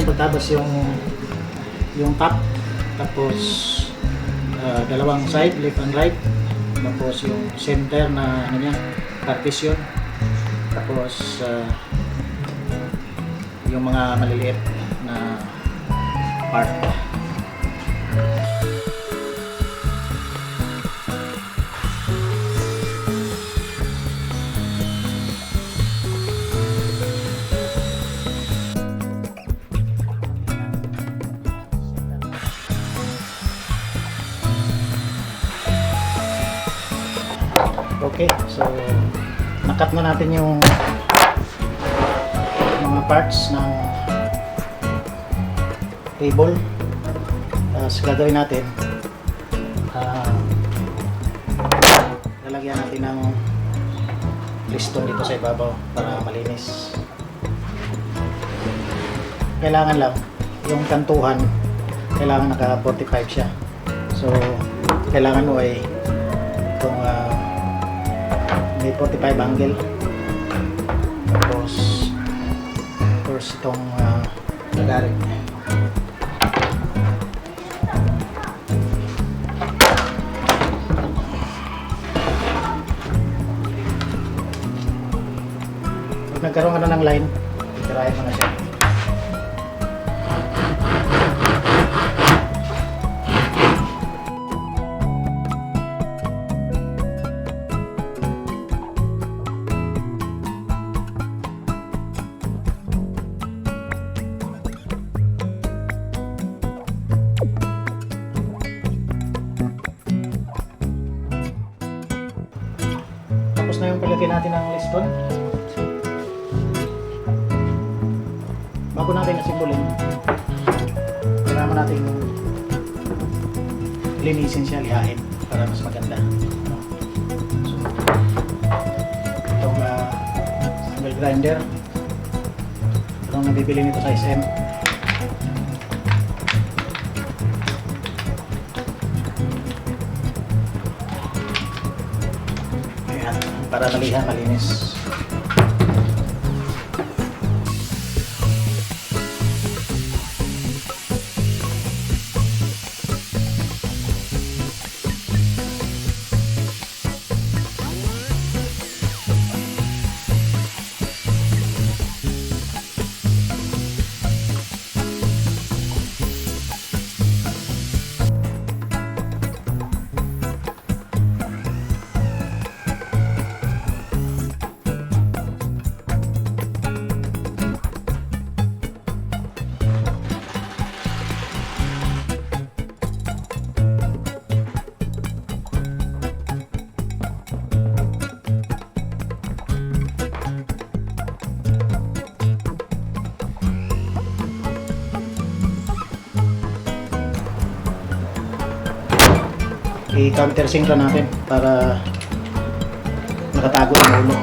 cable, tapos yung top, tapos dalawang side, left and right, tapos yung center na ano niya, partition, tapos yung mga maliliit na part. Okay, so nakat na natin yung mga parts ng table. Tapos gagawin natin, lalagyan natin ng piston dito sa ibabaw para malinis. Kailangan lang yung kantuhan, kailangan naka 45 siya. So kailangan mo ay itong may 45 angle, tapos first itong lagarin. Pag nagkaroon ka na ng line, itirahin mo na siya. Tapos na yung palagay natin ng liston. Bago natin nasimbolin, kailangan natin linisin siya, lihain para mas maganda. So, itong angle grinder, itong nabibili nito sa SM. Ayan, para malihan, malinis. I-countersink na natin para nakatago ang ulo.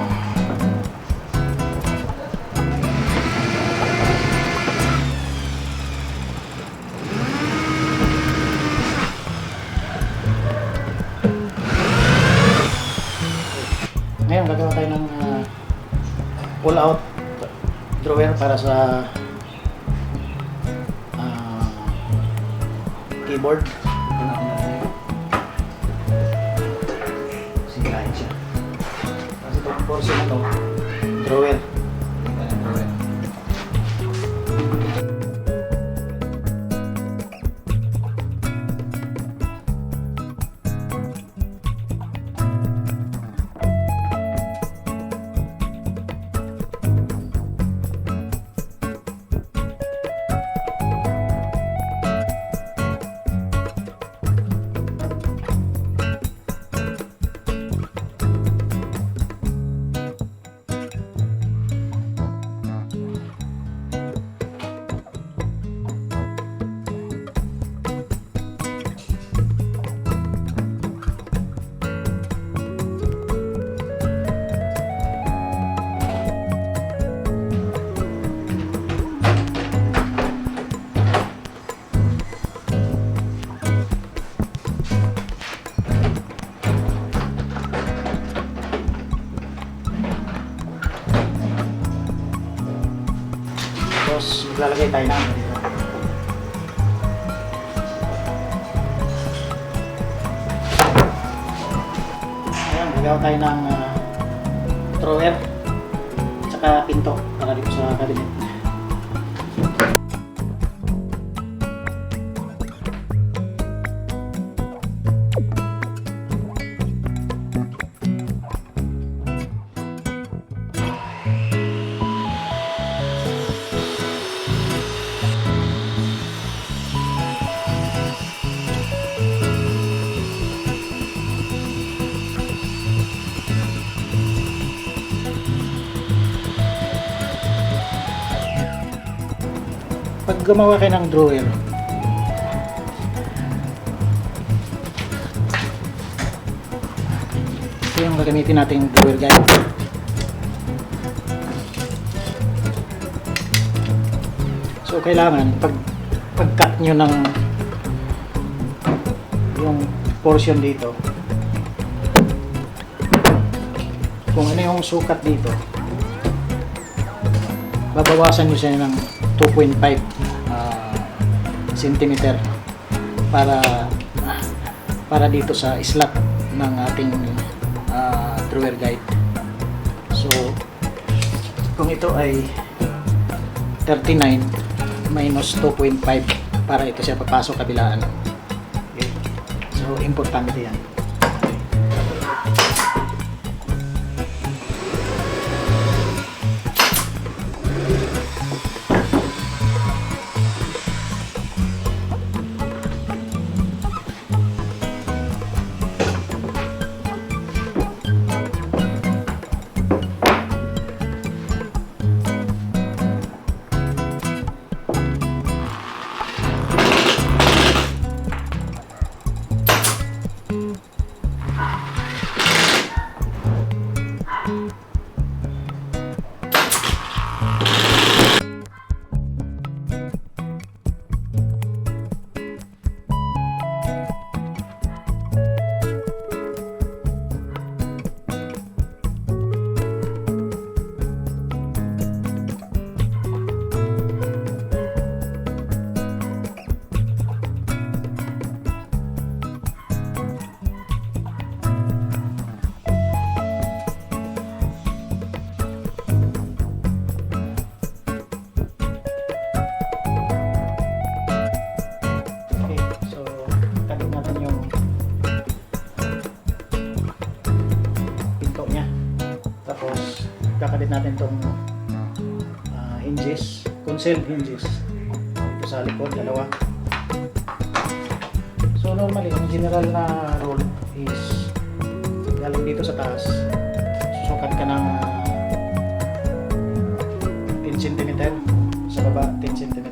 Ngayon gagawa tayo ng pull out drawer para sa keyboard. Portion na to, drawer. Tapos maglalagay tayo ng dito. Nagawa tayo ng drawer tsaka pinto para dito sa cabinet. Pag gumawa kayo ng drawer, ito yung gagamitin nating drawer guide. So kailangan pag-cut nyo ng yung portion dito, kung ano yung sukat dito, babawasan nyo siya ng 2.5 centimeter para dito sa slot ng ating drawer guide. So kung ito ay 39 minus 2.5 para ito siya papasok kabilaan. Okay. So importante yan. Kakabit natin itong hinges, concealed hinges dito sa likod, dalawa. So normally, yung general na rule is galing dito sa taas, susukat ka ng 10 cm, sa baba 10 cm.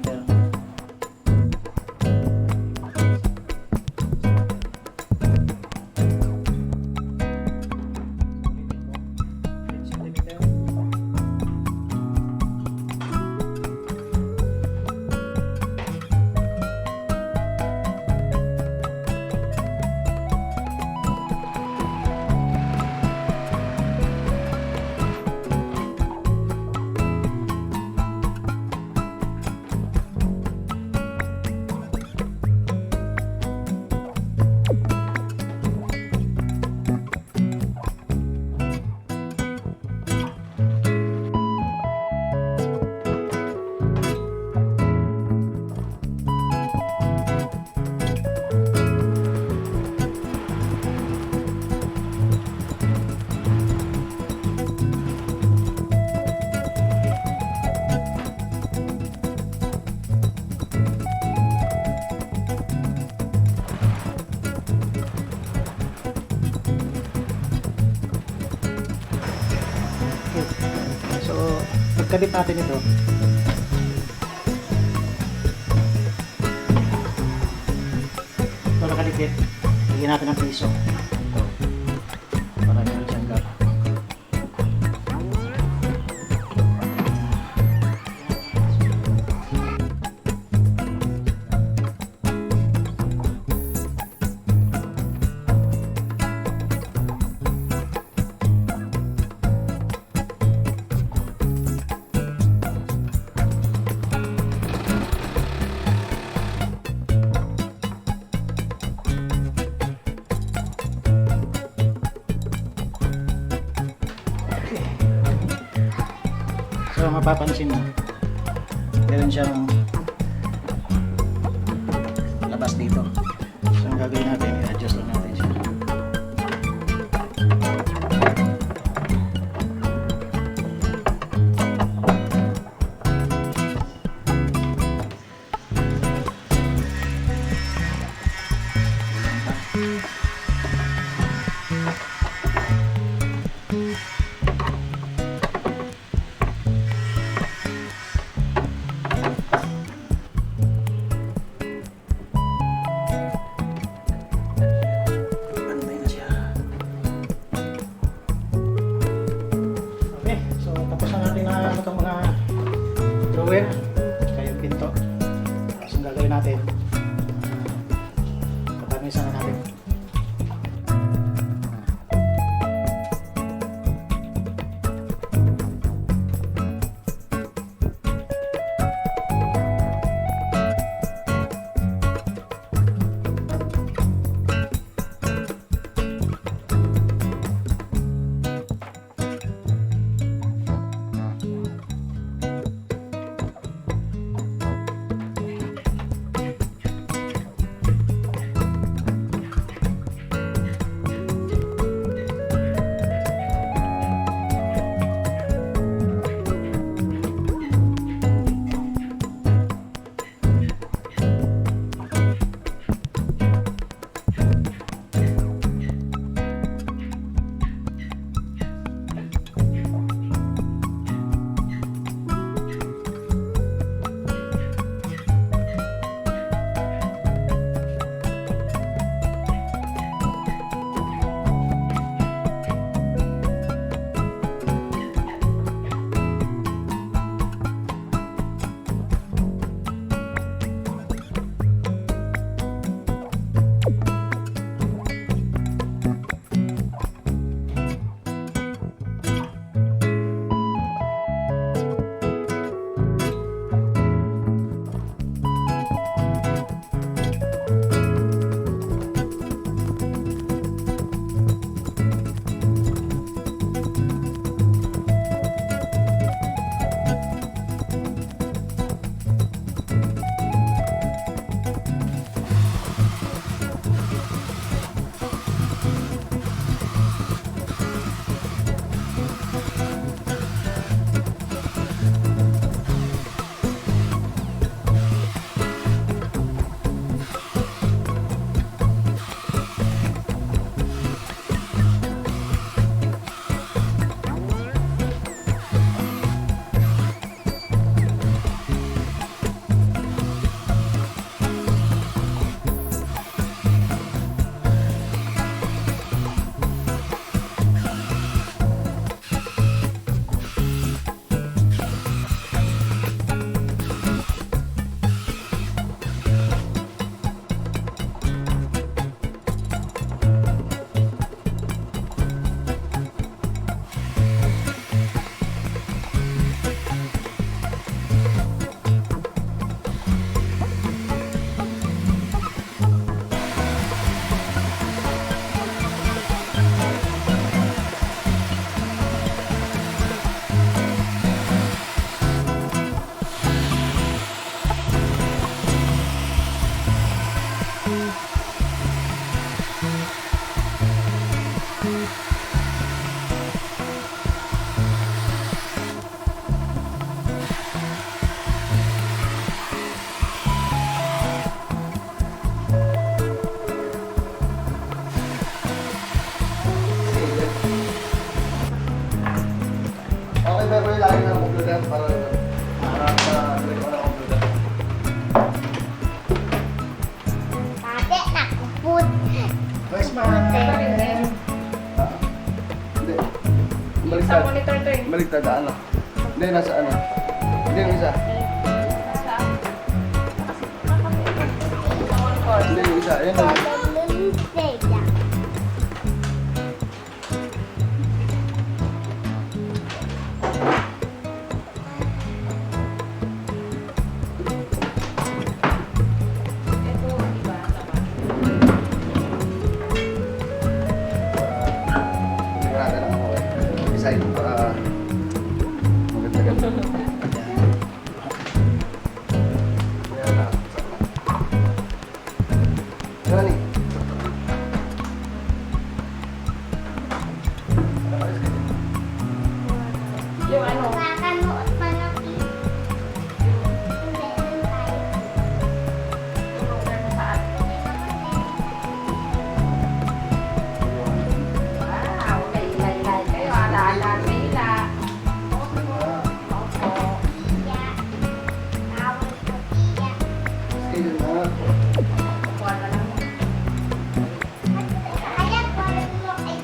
Pagkabit natin ito, ito nakadikit, lagyan natin ng piso para meron siyang gap. So mapapansin mo, meron siyang labas dito. So ang gagawin natin, i-adjust lang natin siya. Pantay na siya. Okay, so tapos na natin na itong mga drawer, kaya yung pinto. So ang gagawin natin, paparnisan na natin. Sa monitor to eh. Baligtad ano? Hindi, nasa ano? Hindi yung isa. Hindi yung isa. Ayan na. Tingnan natin ako eh. Decide para maganda-ganda. Ayan na. Ano ni? Yung ano, Nakakanood pa ng TV. Hindi, doon tayo. yung lugar na sa atin. Wow, laylay kayo. Ala-ala nila. Opo. Tiya. Tawag ko, tiya. Ayun na. Kuha na lang. Ayan, parang mo ay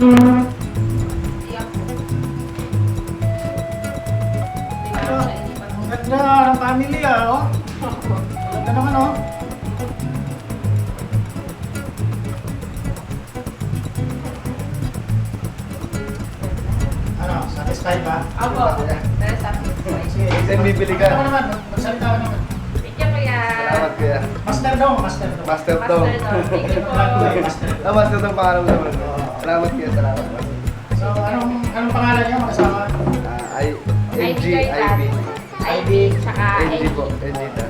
Iyak po. Ano? Ang ganda ng family oh. Ang ganda naman oh. Ano, satisfied ba? Opo. Dahil sa akin. Sige, Then bibili ka. Ano naman, magsalita ka naman. Picture ko yan. Salamat kuya. Master daw, master daw. Master Master Tom. daw. Thank you po. Master daw. Ah, Master Tom pangalan mo naman. Salamat kuya, salamat. So, anong pangalan niyo mag-asawa? NG, ID kay Dad. IB. ID, tsaka NG po, NG ta.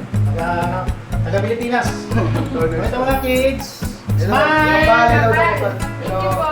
Taga Pilipinas. Ito Ito mga kids. Hello. Smile! Hello. Thank you po.